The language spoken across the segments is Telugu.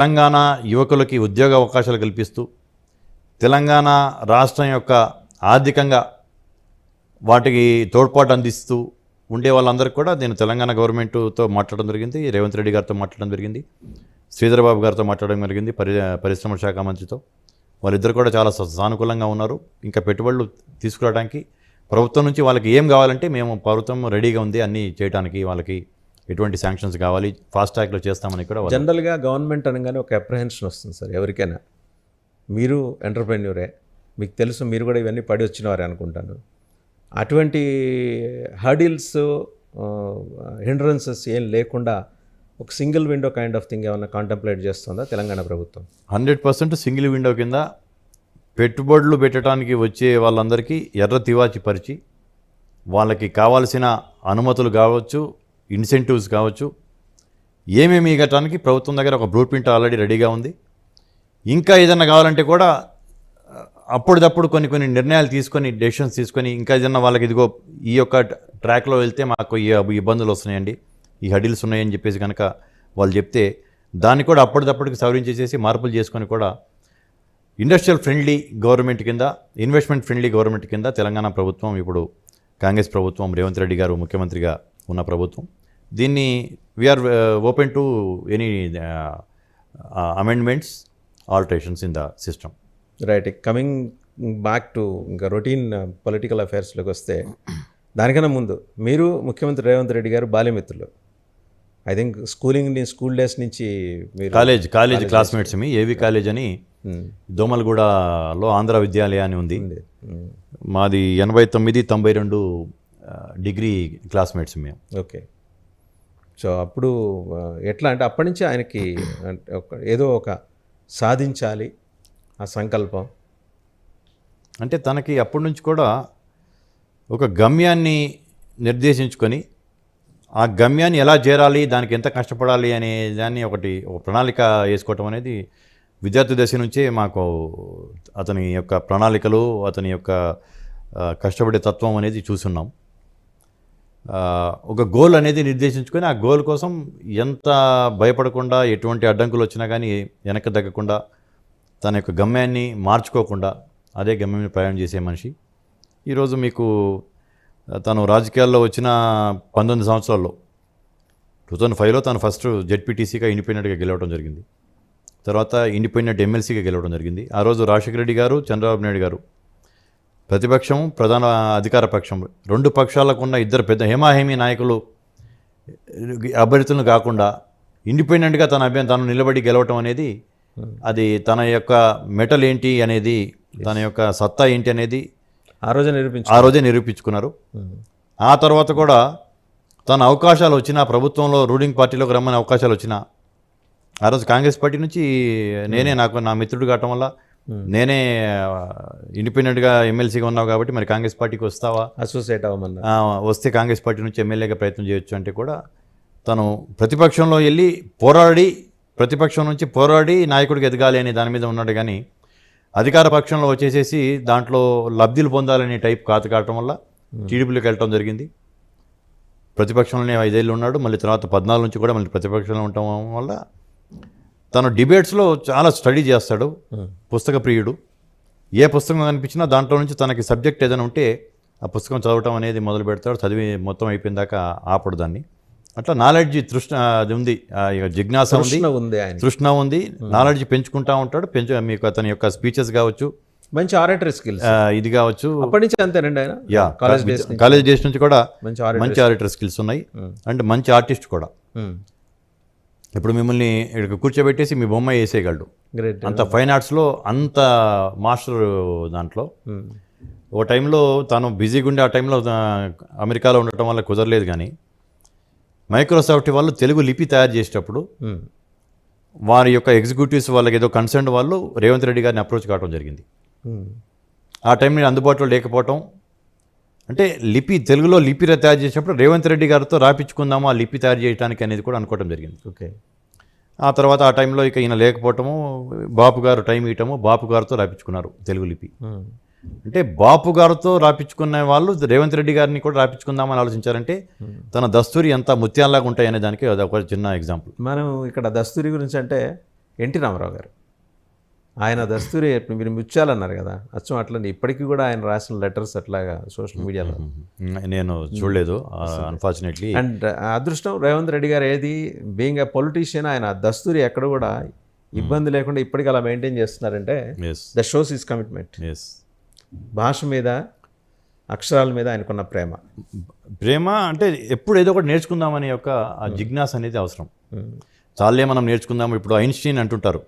తెలంగాణ యువకులకి ఉద్యోగ అవకాశాలు కల్పిస్తూ తెలంగాణ రాష్ట్రం యొక్క ఆర్థికంగా వాటికి తోడ్పాటు అందిస్తూ ఉండే వాళ్ళందరికీ కూడా నేను తెలంగాణ గవర్నమెంట్తో మాట్లాడడం జరిగింది, రేవంత్ రెడ్డి గారితో మాట్లాడడం జరిగింది, శ్రీధర్ బాబు గారితో మాట్లాడడం జరిగింది, పరిశ్రమల శాఖ మంత్రితో. వాళ్ళిద్దరు కూడా చాలా సానుకూలంగా ఉన్నారు. ఇంకా పెట్టుబడులు తీసుకురావడానికి ప్రభుత్వం నుంచి వాళ్ళకి ఏం కావాలంటే మేము ప్రభుత్వం రెడీగా ఉంది అన్నీ చేయడానికి, వాళ్ళకి ఎటువంటి శాంక్షన్స్ కావాలి ఫాస్ట్ ట్రాక్లో చేస్తామని కూడా. జనరల్గా గవర్నమెంట్ అనగానే ఒక అప్రహెన్షన్ వస్తుంది సార్ ఎవరికైనా. మీరు ఎంటర్ప్రెన్యూరే, మీకు తెలుసు, మీరు కూడా ఇవన్నీ పడి వచ్చినవారే అనుకుంటాను. అటువంటి హర్డిల్స్ హిండ్రన్సెస్ ఏం లేకుండా ఒక single window kind of thing ఏమైనా కాంటెంప్లేట్ చేస్తుందా తెలంగాణ ప్రభుత్వం? 100% సింగిల్ విండో కింద పెట్టుబడులు పెట్టడానికి వచ్చే వాళ్ళందరికీ ఎర్ర తివాచి పరిచి వాళ్ళకి కావాల్సిన అనుమతులు కావచ్చు, ఇన్సెంటివ్స్ కావచ్చు, ఏమేమి ఇవ్వటానికి ప్రభుత్వం దగ్గర ఒక బ్లూ ప్రింట్ ఆల్రెడీ రెడీగా ఉంది. ఇంకా ఏదైనా కావాలంటే కూడా అప్పటిదప్పుడు కొన్ని నిర్ణయాలు తీసుకొని, డెసిషన్స్ తీసుకొని, ఇంకా ఏదైనా వాళ్ళకి ఇదిగో ఈ యొక్క ట్రాక్లో వెళ్తే మాకు ఈ ఇబ్బందులు వస్తున్నాయండి, ఈ హడిల్స్ ఉన్నాయని చెప్పేసి కనుక వాళ్ళు చెప్తే దాన్ని కూడా అప్పటిదప్పటికి సవరించేసేసి మార్పులు చేసుకొని కూడా ఇండస్ట్రియల్ ఫ్రెండ్లీ గవర్నమెంట్ కింద, ఇన్వెస్ట్మెంట్ ఫ్రెండ్లీ గవర్నమెంట్ కింద తెలంగాణ ప్రభుత్వం, ఇప్పుడు కాంగ్రెస్ ప్రభుత్వం, రేవంత్ రెడ్డి గారు ముఖ్యమంత్రిగా ఉన్న ప్రభుత్వం, దీన్ని we are open to any amendments, alterations in the system. Right. Coming back to ఇంకా రొటీన్ పొలిటికల్ అఫైర్స్లోకి వస్తే, దానికన్నా ముందు మీరు ముఖ్యమంత్రి రేవంత్ రెడ్డి గారు బాల్యమిత్రులు. ఐ థింక్ స్కూల్ డేస్ నుంచి మీరు కాలేజ్ క్లాస్మేట్స్ మీ ఏవి కాలేజ్ అని దోమలగూడలో ఆంధ్ర విద్యాలయ అని ఉంది. మాది 89-92 డిగ్రీ క్లాస్మేట్స్ మేము. ఓకే. సో అప్పుడు ఎట్లా అంటే అప్పటి నుంచి ఆయనకి ఏదో ఒక సాధించాలి ఆ సంకల్పం, అంటే తనకి అప్పటి నుంచి కూడా ఒక గమ్యాన్ని నిర్దేశించుకొని ఆ గమ్యాన్ని ఎలా చేరాలి, దానికి ఎంత కష్టపడాలి అనే దాన్ని ఒక ప్రణాళిక వేసుకోవటం అనేది విద్యార్థి దశ నుంచే మాకు అతని యొక్క ప్రణాళికలు, అతని యొక్క కష్టపడే తత్వం అనేది చూస్తున్నాం. ఒక గోల్ అనేది నిర్దేశించుకొని ఆ గోల్ కోసం ఎంత భయపడకుండా, ఎటువంటి అడ్డంకులు వచ్చినా కానీ వెనక్కి తగ్గకుండా, తన యొక్క గమ్యాన్ని మార్చుకోకుండా అదే గమ్యాన్ని ప్రయాణం చేసే మనిషి. ఈరోజు మీకు తను రాజకీయాల్లో వచ్చిన 19 సంవత్సరాల్లో 2005లో తను ఫస్ట్ జెడ్పీటీసీగా ఇండిపెండెంట్గా గెలవడం జరిగింది. తర్వాత ఇండిపెండెంట్ ఎమ్మెల్సీగా గెలవడం జరిగింది. ఆ రోజు రాజశేఖర రెడ్డి గారు, చంద్రబాబు నాయుడు గారు ప్రతిపక్షం, ప్రధాన అధికార పక్షం, రెండు పక్షాలకు ఉన్న ఇద్దరు పెద్ద హేమాహేమీ నాయకులు అభ్యర్థులను కాకుండా ఇండిపెండెంట్గా తను నిలబడి గెలవటం అనేది, అది తన యొక్క మెటల్ ఏంటి అనేది, తన యొక్క సత్తా ఏంటి అనేది ఆ రోజే నిరూపించుకున్నారు. ఆ తర్వాత కూడా తన అవకాశాలు వచ్చినా, ప్రభుత్వంలో రూలింగ్ పార్టీలోకి రమ్మని అవకాశాలు వచ్చినా, ఆ రోజు కాంగ్రెస్ పార్టీ నుంచి నా మిత్రుడు కావటం వల్ల నేనే ఇండిపెండెంట్గా ఎమ్మెల్సీగా ఉన్నావు కాబట్టి మరి కాంగ్రెస్ పార్టీకి వస్తావా, అసోసియేట్ అవ్వమన్నా, వస్తే కాంగ్రెస్ పార్టీ నుంచి ఎమ్మెల్యేగా ప్రయత్నం చేయొచ్చు అంటే కూడా తను ప్రతిపక్షంలో వెళ్ళి ప్రతిపక్షం నుంచి పోరాడి నాయకుడికి ఎదగాలి అనే దాని మీద ఉన్నాడు. కానీ అధికార పక్షంలో వచ్చేసేసి దాంట్లో లబ్ధులు పొందాలనే టైప్ కావటం వల్ల టీడీపీలోకి వెళ్ళటం జరిగింది. ప్రతిపక్షంలోనే 5 ఏళ్ళు ఉన్నాడు. మళ్ళీ తర్వాత 14 నుంచి కూడా మళ్ళీ ప్రతిపక్షంలో ఉండటం వల్ల తను డిబేట్స్లో చాలా స్టడీ చేస్తాడు. పుస్తక ప్రియుడు. ఏ పుస్తకం కనిపించినా దాంట్లో నుంచి తనకి సబ్జెక్ట్ ఏదైనా ఉంటే ఆ పుస్తకం చదవటం అనేది మొదలు పెడతాడు. చదివి మొత్తం అయిపోయిన దాకా ఆపడు దాన్ని. అట్లా నాలెడ్జ్ తృష్ణ అది ఉంది, జిజ్ఞాస ఉంది, తృష్ణ ఉంది, నాలెడ్జ్ పెంచుకుంటా ఉంటాడు. మీకు అతని యొక్క స్పీచెస్ కావచ్చు, మంచి ఆరేటరీ స్కిల్స్ ఇది కావచ్చు. అప్పటి నుంచి అంతేనండి ఆయన. కాలేజ్ డేస్ నుంచి కూడా మంచి ఆరేటరీ స్కిల్స్ ఉన్నాయి. అండ్ మంచి ఆర్టిస్ట్ కూడా. ఇప్పుడు మిమ్మల్ని ఇక్కడ కూర్చోబెట్టేసి మీ బొమ్మ వేసేయగలడు. అంత ఫైన్ ఆర్ట్స్లో అంత మాస్టర్ దాంట్లో. ఓ టైంలో తను బిజీగా ఉండే, ఆ టైంలో అమెరికాలో ఉండటం వల్ల కుదరలేదు. కానీ మైక్రోసాఫ్ట్ వాళ్ళు తెలుగు లిపి తయారు చేసేటప్పుడు వారి యొక్క ఎగ్జిక్యూటివ్స్ వాళ్ళకి ఏదో కన్సర్న్ వాళ్ళు రేవంత్ రెడ్డి గారిని అప్రోచ్ కావడం జరిగింది. ఆ టైం నేను అందుబాటులో లేకపోవటం, అంటే తెలుగులో లిపి తయారు చేసేటప్పుడు రేవంత్ రెడ్డి గారితో రాపించుకుందాము ఆ లిపి తయారు చేయడానికి అనేది కూడా అనుకోవడం జరిగింది. ఓకే. ఆ తర్వాత ఆ టైంలో ఇక ఈయన లేకపోవటము, బాపు గారు టైం ఇవ్వటము, బాపు గారితో రాపించుకున్నారు తెలుగు లిపి. అంటే బాపు గారితో రాపించుకున్న వాళ్ళు రేవంత్ రెడ్డి గారిని కూడా రాపించుకుందామని ఆలోచించారంటే తన దస్తూరి ఎంత ముత్యాల్లాగా ఉంటాయనే దానికి అది ఒక చిన్న ఎగ్జాంపుల్. మనం ఇక్కడ దస్తూరి గురించి అంటే ఎన్టీ రామారావు గారు. ఆయన దస్తూరి మీరు ముత్యాలన్నారు కదా, అచ్చం అట్లనే ఇప్పటికీ కూడా ఆయన రాసిన లెటర్స్ అట్లాగా సోషల్ మీడియాలో. నేను చూడలేదు అన్ఫార్చునేట్లీ. అండ్ అదృష్టం రేవంత్ రెడ్డి గారు ఏది బీయింగ్ ఎ పొలిటీషియన్, ఆయన దస్తూరి ఎక్కడ కూడా ఇబ్బంది లేకుండా ఇప్పటికీ అలా మెయింటైన్ చేస్తున్నారంటే ద షోస్ ఈజ్ కమిట్మెంట్. భాష మీద, అక్షరాల మీద ఆయనకున్న ప్రేమ అంటే ఎప్పుడు ఏదో ఒకటి నేర్చుకుందామనే యొక్క ఆ జిజ్ఞాస అనేది అవసరం. చాలే మనం నేర్చుకుందాము. ఇప్పుడు ఐన్స్టీన్ అంటుంటారు,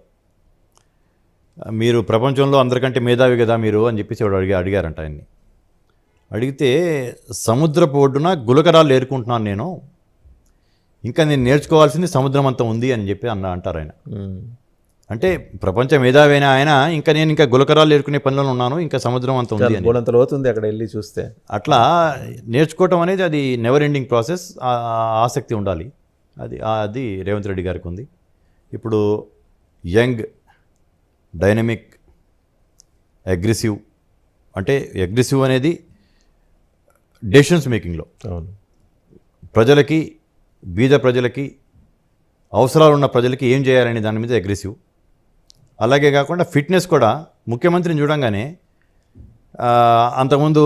మీరు ప్రపంచంలో అందరికంటే మేధావి కదా మీరు అని చెప్పేసి అడిగారంట ఆయన్ని. అడిగితే సముద్రపు ఒడ్డున గులకరాలు ఏరుకుంటున్నాను నేను, ఇంకా నేను నేర్చుకోవాల్సింది సముద్రం అంతా ఉంది అని చెప్పి అంటారు ఆయన. అంటే ప్రపంచ మేధావి అయినా ఆయన ఇంకా గులకరాలు ఏరుకునే పనిలో ఉన్నాను, ఇంకా సముద్రం అంతా ఉంది అని. గోడంత లోతుంది అక్కడ వెళ్ళి చూస్తే. అట్లా నేర్చుకోవటం అనేది అది నెవర్ ఎండింగ్ ప్రాసెస్. ఆసక్తి ఉండాలి. అది రేవంత్ రెడ్డి గారికి ఉంది. ఇప్పుడు యంగ్, డైనమిక్, అగ్రెసివ్. అంటే అగ్రెసివ్ అనేది డెసిషన్స్ మేకింగ్లో ప్రజలకి, బీద ప్రజలకి, అవసరాలు ఉన్న ప్రజలకి ఏం చేయాలనే దాని మీద అగ్రెసివ్. అలాగే కాకుండా ఫిట్నెస్ కూడా. ముఖ్యమంత్రిని చూడంగానే అంతకుముందు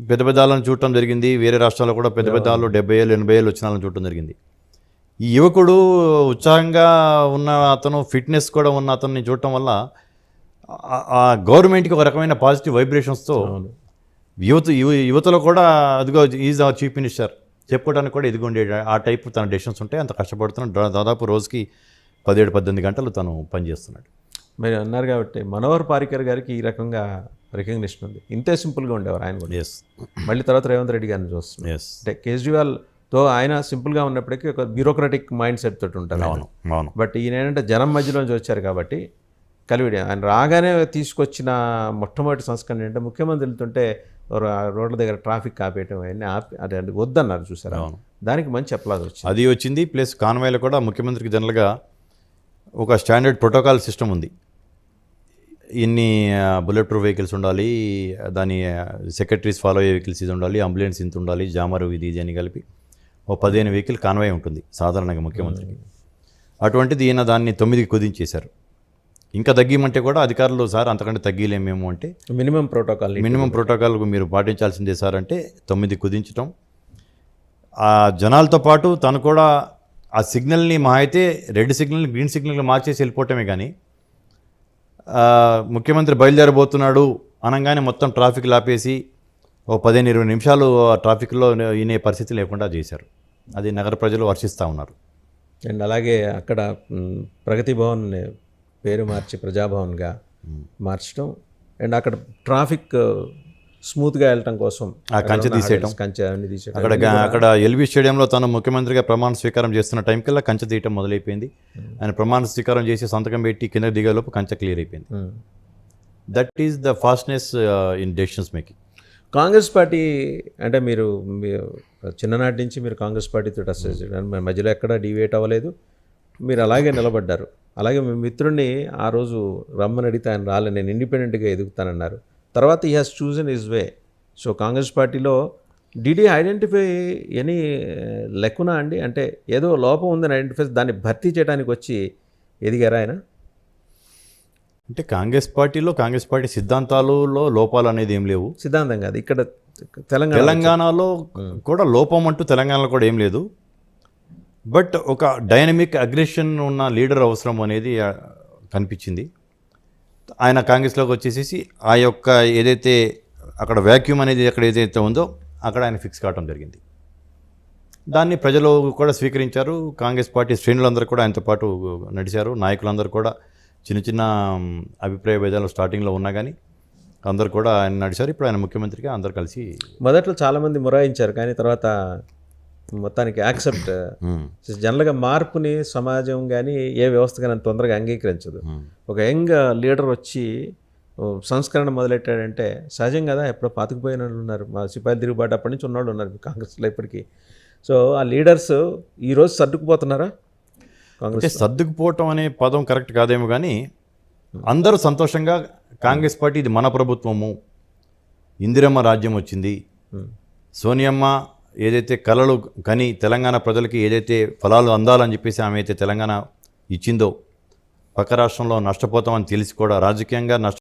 పెద్ద పెద్దాలను చూడటం జరిగింది, వేరే రాష్ట్రాల్లో కూడా పెద్ద పెద్దాలు 70 ఏళ్ళు 80 ఏళ్ళు వచ్చిన వాళ్ళని చూడటం జరిగింది. ఈ యువకుడు ఉత్సాహంగా ఉన్న అతను, ఫిట్నెస్ కూడా ఉన్న అతన్ని చూడటం వల్ల ఆ గవర్నమెంట్కి ఒక రకమైన పాజిటివ్ వైబ్రేషన్స్తో యువతలో కూడా అదిగో ఈజ్ అవర్ చీఫ్ మినిస్టర్ చెప్పుకోవడానికి కూడా ఎదిగొండే ఆ టైప్ తన డెసిషన్స్ ఉంటాయి. అంత కష్టపడుతున్నాడు. దాదాపు రోజుకి 17-18 గంటలు తను పనిచేస్తున్నాడు. మీరు అన్నారు కాబట్టి మనోహర్ పారికర్ గారికి ఈ రకంగా రికగ్నిషన్ ఉంది. ఇంతే సింపుల్గా ఉండేవారు ఆయన కూడా. మళ్ళీ తర్వాత రేవంత్ రెడ్డి గారిని చూస్తున్నాం. అంటే కేజ్రీవాల్తో ఆయన సింపుల్గా ఉన్నప్పటికీ ఒక బ్యూరోక్రటిక్ మైండ్ సెట్ తోటి ఉంటారు. బట్ ఈయన ఏంటంటే జనం మధ్యలోంచి వచ్చారు కాబట్టి కలివిడి. ఆయన రాగానే తీసుకొచ్చిన మొట్టమొదటి సంస్కరణ ఏంటంటే ముఖ్యమంత్రి వెళ్తుంటే రోడ్ల దగ్గర ట్రాఫిక్ ఆపేయటం అవన్నీ అది వద్దన్నారు చూసారా. దానికి మంచి అప్లాజ్ వచ్చింది. అది వచ్చింది. ప్లస్ కాన్వాయ్లో కూడా ముఖ్యమంత్రికి జనరల్గా ఒక స్టాండర్డ్ ప్రోటోకాల్ సిస్టమ్ ఉంది. ఇన్ని బుల్లెట్ ప్రూఫ్ వెహికల్స్ ఉండాలి, దాని సెక్రటరీస్ ఫాలో అయ్యే వెహికల్స్ ఇది ఉండాలి, అంబులెన్స్ ఇంత ఉండాలి, జామరు ఇది అని కలిపి 15 వెహికల్ కాన్వాయ్ ఉంటుంది సాధారణంగా ముఖ్యమంత్రికి. అటువంటిది ఈయన దాన్ని 9కి కుదించేశారు. ఇంకా తగ్గిమంటే కూడా అధికారులు సార్ అంతకంటే తగ్గిలేమేమో అంటే మినిమం ప్రోటోకాల్ మీరు పాటించాల్సిందే సార్ అంటే 9 కుదించటం. ఆ జనాలతో పాటు తను కూడా ఆ సిగ్నల్ని అయితే రెడ్ సిగ్నల్ని గ్రీన్ సిగ్నల్ని మార్చేసి వెళ్ళిపోవటమే కానీ ముఖ్యమంత్రి బయలుదేరబోతున్నాడు అనగానే మొత్తం ట్రాఫిక్ లాపేసి 15-20 నిమిషాలు ఆ ట్రాఫిక్లో ఈనే పరిస్థితి లేకుండా చేశారు. అది నగర ప్రజలు హర్షిస్తూ ఉన్నారు. అండ్ అలాగే అక్కడ ప్రగతి భవన్ పేరు మార్చి ప్రజాభవన్గా మార్చడం, అండ్ అక్కడ ట్రాఫిక్ స్మూత్గా వెళ్ళటం కోసం ఆ కంచె తీసేయటం, అక్కడ ఎల్బీ స్టేడియంలో తను ముఖ్యమంత్రిగా ప్రమాణ స్వీకారం చేస్తున్న టైం కల్లా కంచె తీయటం మొదలైపోయింది. ఆయన ప్రమాణ స్వీకారం చేసి సంతకం పెట్టి కింద దిగేలోపు కంచె క్లియర్ అయిపోయింది. That is the fastness in decisions making. Congress party అంటే మీరు చిన్ననాటి నుంచి మీరు కాంగ్రెస్ పార్టీతో అసోసియేట్ చేయడానికి మధ్యలో ఎక్కడ డివేట్ అవ్వలేదు, మీరు అలాగే నిలబడ్డారు. అలాగే మీ మిత్రుడిని ఆ రోజు రమ్మని అడిగితే ఆయన రాలే, నేను ఇండిపెండెంట్గా ఎదుగుతానన్నారు. తర్వాత he has chosen his way. So Congress పార్టీలో డిడ్ యూ ఐడెంటిఫై ఎనీ లెక్కునా అండి, అంటే ఏదో లోపం ఉందని ఐడెంటిఫై దాన్ని భర్తీ చేయడానికి వచ్చి ఎదిగారా ఆయన? అంటే కాంగ్రెస్ పార్టీ సిద్ధాంతాలలో లోపాలు అనేది ఏం లేవు. సిద్ధాంతం కాదు, ఇక్కడ తెలంగాణలో కూడా లోపం అంటూ తెలంగాణలో కూడా ఏం లేదు. బట్ ఒక డైనమిక్ అగ్రెషన్ ఉన్న లీడర్ అవసరం అనేది కనిపించింది. ఆయన కాంగ్రెస్లోకి వచ్చేసేసి ఆ యొక్క ఏదైతే అక్కడ వ్యాక్యూమ్ అనేది అక్కడ ఏదైతే ఉందో అక్కడ ఆయన ఫిక్స్ కావడం జరిగింది. దాన్ని ప్రజలు కూడా స్వీకరించారు. కాంగ్రెస్ పార్టీ శ్రేణులందరూ కూడా ఆయనతో పాటు నడిచారు. నాయకులందరూ కూడా చిన్న చిన్న అభిప్రాయ భేదాలు స్టార్టింగ్లో ఉన్నా కానీ అందరు కూడా ఆయన నడిచారు. ఇప్పుడు ఆయన ముఖ్యమంత్రిగా అందరు కలిసి మొదట్లో చాలామంది మొరాయించారు, కానీ తర్వాత మొత్తానికి యాక్సెప్ట్. జనరల్గా మార్పుని సమాజం కానీ ఏ వ్యవస్థ కానీ అంత తొందరగా అంగీకరించదు. ఒక యంగ్ లీడర్ వచ్చి సంస్కరణ మొదలెట్టాడంటే సహజం కదా. ఎప్పుడో పాతుకుపోయిన వాళ్ళు ఉన్నారు, మా సిపాయిలు తిరుగుబాటు అప్పటి నుంచి ఉన్నవాళ్ళు ఉన్నారు కాంగ్రెస్లో ఇప్పటికీ. సో ఆ లీడర్స్ ఈరోజు సర్దుకుపోతున్నారా? కాంగ్రెస్ సర్దుకుపోవటం అనే పదం కరెక్ట్ కాదేమో కానీ అందరూ సంతోషంగా కాంగ్రెస్ పార్టీ ఇది మన ప్రభుత్వము, ఇందిరమ్మ రాజ్యం వచ్చింది, సోనియమ్మ ఏదైతే కలలు కని తెలంగాణ ప్రజలకి ఏదైతే ఫలాలు అందాలని చెప్పేసి ఆమె అయితే తెలంగాణ ఇచ్చిందో పక్క రాష్ట్రంలో నష్టపోతామని తెలిసి కూడా రాజకీయంగా